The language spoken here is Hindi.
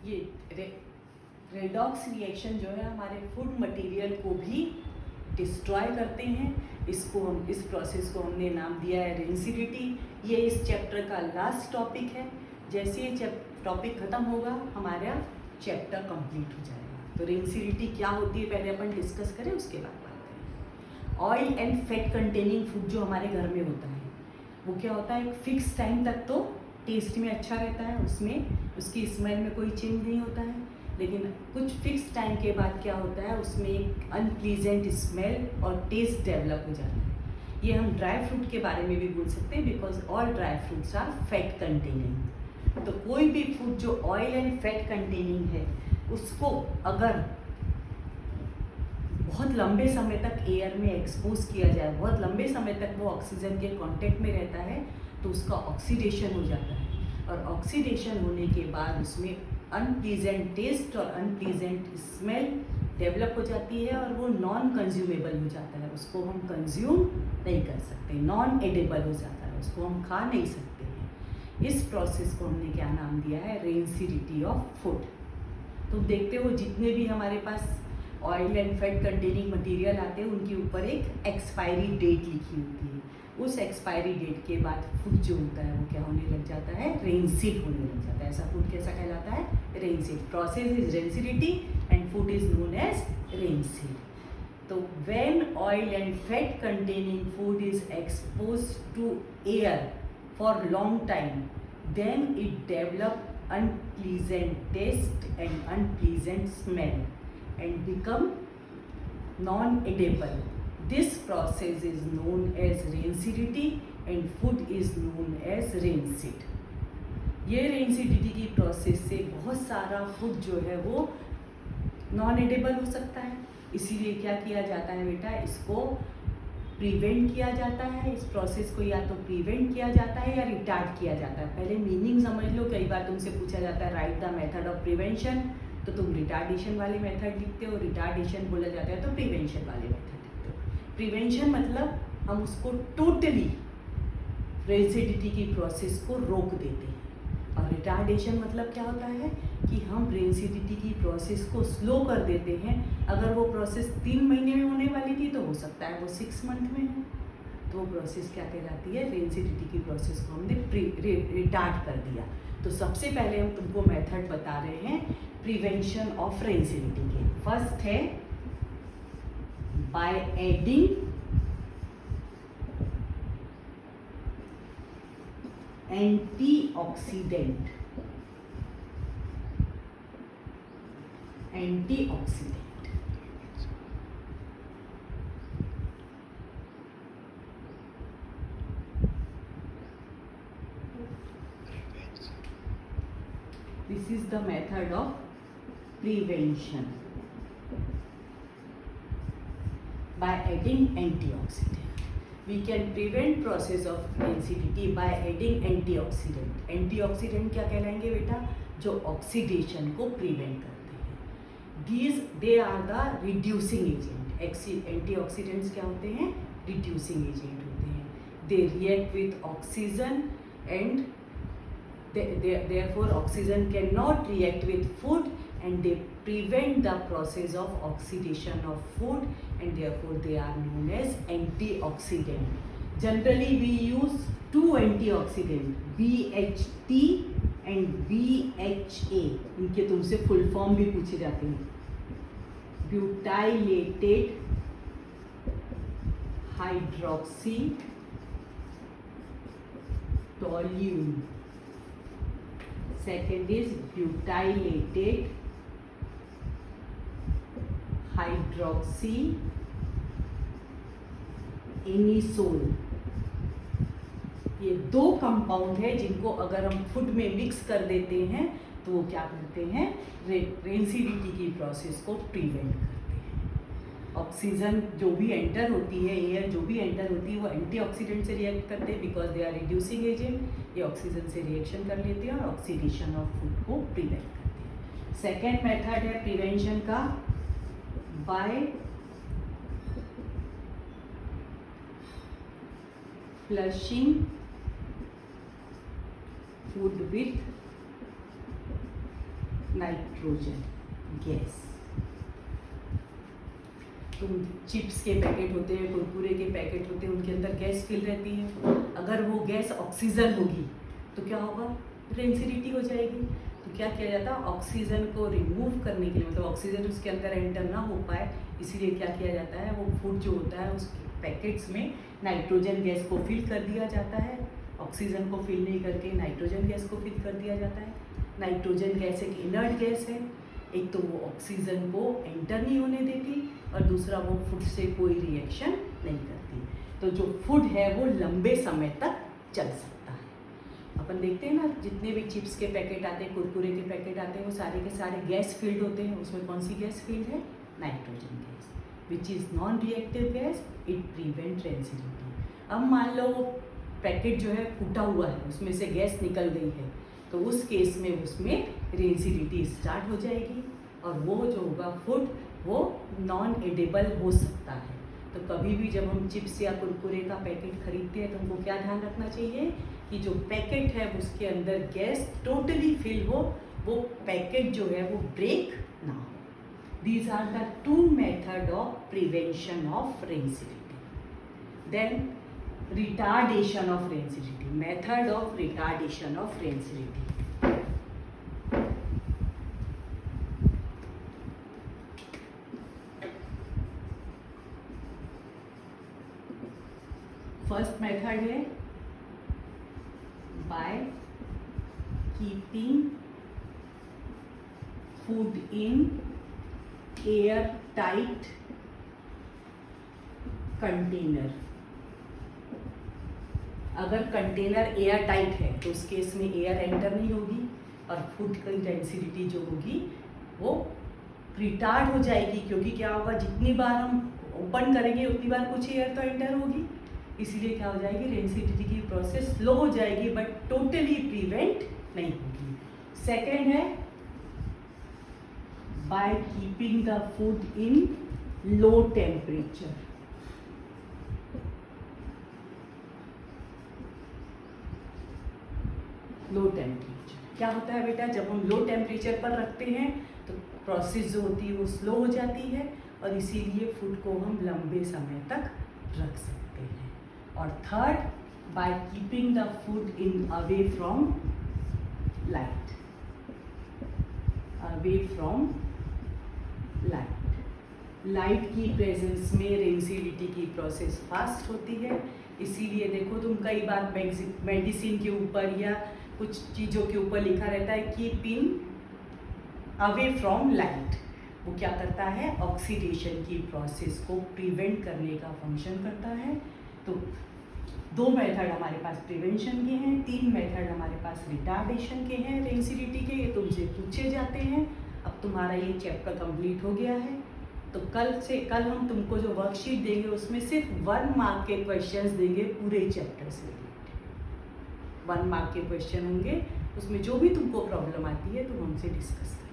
ये रेडॉक्स रिएक्शन जो है हमारे फूड मटेरियल को भी डिस्ट्रॉय करते हैं। इस प्रोसेस को हमने नाम दिया है रेंसिडिटी। ये इस चैप्टर का लास्ट टॉपिक है। जैसे ये टॉपिक ख़त्म होगा हमारा चैप्टर कंप्लीट हो जाएगा। तो रेंसिडिटी क्या होती है पहले अपन डिस्कस करें, उसके बाद बात करें। Oil and fat containing food जो हमारे घर में होता है वो क्या होता है, एक फिक्स टाइम तक तो टेस्ट में अच्छा रहता है, उसमें उसकी स्मेल में कोई चेंज नहीं होता है। लेकिन कुछ फिक्स टाइम के बाद क्या होता है, उसमें एक अनप्लीजेंट स्मेल और टेस्ट डेवलप हो जाता है। ये हम ड्राई फ्रूट के बारे में भी बोल सकते हैं, because all dry fruits are fat containing. तो कोई भी फूड जो ऑयल एंड फैट कंटेनिंग है उसको अगर बहुत लंबे समय तक एयर में एक्सपोज किया जाए, बहुत लंबे समय तक वो ऑक्सीजन के कांटेक्ट में रहता है, तो उसका ऑक्सीडेशन हो जाता है। और ऑक्सीडेशन होने के बाद उसमें अनप्लीजेंट टेस्ट और अनप्लीजेंट स्मेल डेवलप हो जाती है और वो नॉन कंज्यूमेबल हो जाता है। उसको हम कंज्यूम नहीं कर सकते, नॉन एडेबल हो जाता है, उसको हम खा नहीं सकते हैं। इस प्रोसेस को हमने क्या नाम दिया है, रेंसिडिटी ऑफ फूड। तो देखते हो जितने भी हमारे पास oil and fat containing material आते हैं उनके ऊपर एक एक्सपायरी डेट लिखी होती है। उस एक्सपायरी डेट के बाद फूड जो होता है वो क्या होने लग जाता है, रेंसिड होने लग जाता है। ऐसा फूड कैसा कहलाता है, rancid. Process is rancidity and food is known as rancid. तो when oil and fat containing food is expose to air for long time, then it develop unpleasant taste and unpleasant smell and become non-edible. This process is known as rancidity and food is known as rancid. ये रेंसिडिटी की प्रोसेस से बहुत सारा फूड जो है वो नॉन एडेबल हो सकता है। इसीलिए क्या किया जाता है बेटा, इसको प्रिवेंट किया जाता है। इस प्रोसेस को या तो प्रिवेंट किया जाता है या रिटार्ड किया जाता है। पहले मीनिंग समझ लो। कई बार तुमसे पूछा जाता है right the method of prevention, तो तुम रिटार्डेशन वाले मेथड लिखते हो। रिटार्डेशन बोला जाता है तो प्रिवेंशन वाले मेथड लिखते हो। प्रिवेंशन मतलब हम उसको टोटली रेंसिडिटी की प्रोसेस को रोक देते हैं, और रिटार्डेशन मतलब क्या होता है कि हम रेंसिडिटी की प्रोसेस को स्लो कर देते हैं। अगर वो प्रोसेस 3 महीने में होने वाली थी तो हो सकता है वो 6 मंथ में हो। तो वो प्रोसेस क्या कहलाती है, रेंसिडिटी की प्रोसेस को हमने रिटार्ड कर दिया। तो सबसे पहले हम तुमको मेथड बता रहे हैं प्रिवेंशन ऑफ रेंसिडिटी के। फर्स्ट है by adding antioxidant. This is the method of prevention by adding antioxidant. We can prevent process of rancidity by adding antioxidant. Antioxidant क्या कहलाएंगे बेटा, जो ऑक्सीडेशन को प्रिवेंट करते हैं। they are the reducing agent. Antioxidants क्या होते हैं, reducing agent होते हैं। They react with oxygen and therefore oxygen cannot react with food and they prevent the process of oxidation of food and therefore they are known as antioxidant. Generally we use two antioxidant, BHT and BHA. इनके तुमसे फुल फॉर्म भी पूछे जाते हैं। Butylated hydroxy toluene. Second is butylated hydroxy anisole. ये 2 कंपाउंड है जिनको अगर हम फूड में मिक्स कर देते हैं तो वो क्या करते हैं, रेंसिडिटी की प्रोसेस को प्रिवेंट करते हैं। ऑक्सीजन जो भी एंटर होती है, एयर जो भी एंटर होती है, वो एंटीऑक्सीडेंट से रिएक्ट करते हैं because they are reducing agent. ये ऑक्सीजन से रिएक्शन कर लेते हैं और ऑक्सीडेशन ऑफ फूड को प्रिवेंट करते हैं। सेकेंड मेथड है प्रिवेंशन का by flushing food with nitrogen gas. तुम चिप्स के पैकेट होते हैं, कुरकुरे के पैकेट होते हैं, उनके अंदर गैस फिल रहती है। अगर वो गैस ऑक्सीजन होगी तो क्या होगा, रेंसिडिटी हो जाएगी। तो क्या किया जाता है, ऑक्सीजन को रिमूव करने के लिए, मतलब ऑक्सीजन उसके अंदर एंटर ना हो पाए, इसीलिए क्या किया जाता है, वो फूड जो होता है उसके पैकेट्स में नाइट्रोजन गैस को फिल कर दिया जाता है। ऑक्सीजन को फिल नहीं करके नाइट्रोजन गैस को फिल कर दिया जाता है। नाइट्रोजन गैस एक इनर्ट गैस है, एक तो वो ऑक्सीजन को एंटर नहीं होने देती और दूसरा वो फूड से कोई रिएक्शन नहीं करती। तो जो फूड है वो लंबे समय तक चल सकता है। अपन देखते हैं ना, जितने भी चिप्स के पैकेट आते हैं, कुरकुरे के पैकेट आते हैं, वो सारे के सारे गैस फील्ड होते हैं। उसमें कौन सी गैस फील्ड है, nitrogen gas, which is non reactive gas, it prevent rancidity. अब मान लो वो पैकेट जो है फूटा हुआ है, उसमें से गैस निकल गई है, तो उस केस में उसमें रेंसिडिटी स्टार्ट हो जाएगी और वो जो होगा फूड वो नॉन एडेबल हो सकता है। तो कभी भी जब हम चिप्स या कुरकुरे का पैकेट खरीदते हैं तो हमको क्या ध्यान रखना चाहिए कि जो पैकेट है उसके अंदर गैस टोटली फिल हो, वो पैकेट जो है वो ब्रेक ना हो। These are the two methods of prevention of rancidity. Then retardation of rancidity. Method of retardation of rancidity. First method है by keeping food in air tight container. अगर कंटेनर एयर टाइट है तो उस केस में एयर एंटर नहीं होगी और फूड की डेंसिटी जो होगी वो रिटार्ड हो जाएगी, क्योंकि क्या होगा, जितनी बार हम ओपन करेंगे उतनी बार कुछ एयर तो एंटर होगी, इसीलिए क्या हो जाएगी, डेंसिटी की प्रोसेस स्लो हो जाएगी बट टोटली प्रिवेंट नहीं होगी। सेकेंड है by keeping the food in low temperature. Low temperature क्या होता है बेटा, जब हम लो टेम्परेचर पर रखते हैं तो प्रोसेस जो होती है वो स्लो हो जाती है और इसीलिए फूड को हम लंबे समय तक रख सकते हैं। और third, by keeping the food in away from light, away from light की प्रेजेंस में रेंसिडिटी की प्रोसेस फास्ट होती है। इसीलिए देखो तुम कई बार मेडिसिन के ऊपर या कुछ चीज़ों के ऊपर लिखा रहता है keep in away from light. वो क्या करता है, ऑक्सीडेशन की प्रोसेस को प्रिवेंट करने का फंक्शन करता है। तो 2 मेथड हमारे पास प्रिवेंशन के हैं, 3 मेथड हमारे पास रिटार्डेशन के हैं रेंसिडिटी के, ये तुमसे पूछे जाते हैं। अब तुम्हारा ये चैप्टर कंप्लीट हो गया है, तो कल हम तुमको जो वर्कशीट देंगे उसमें सिर्फ 1 मार्क के क्वेश्चंस देंगे पूरे चैप्टर से रिलेटेड। 1 मार्क के क्वेश्चन होंगे, उसमें जो भी तुमको प्रॉब्लम आती है तुम हमसे डिस्कस करें।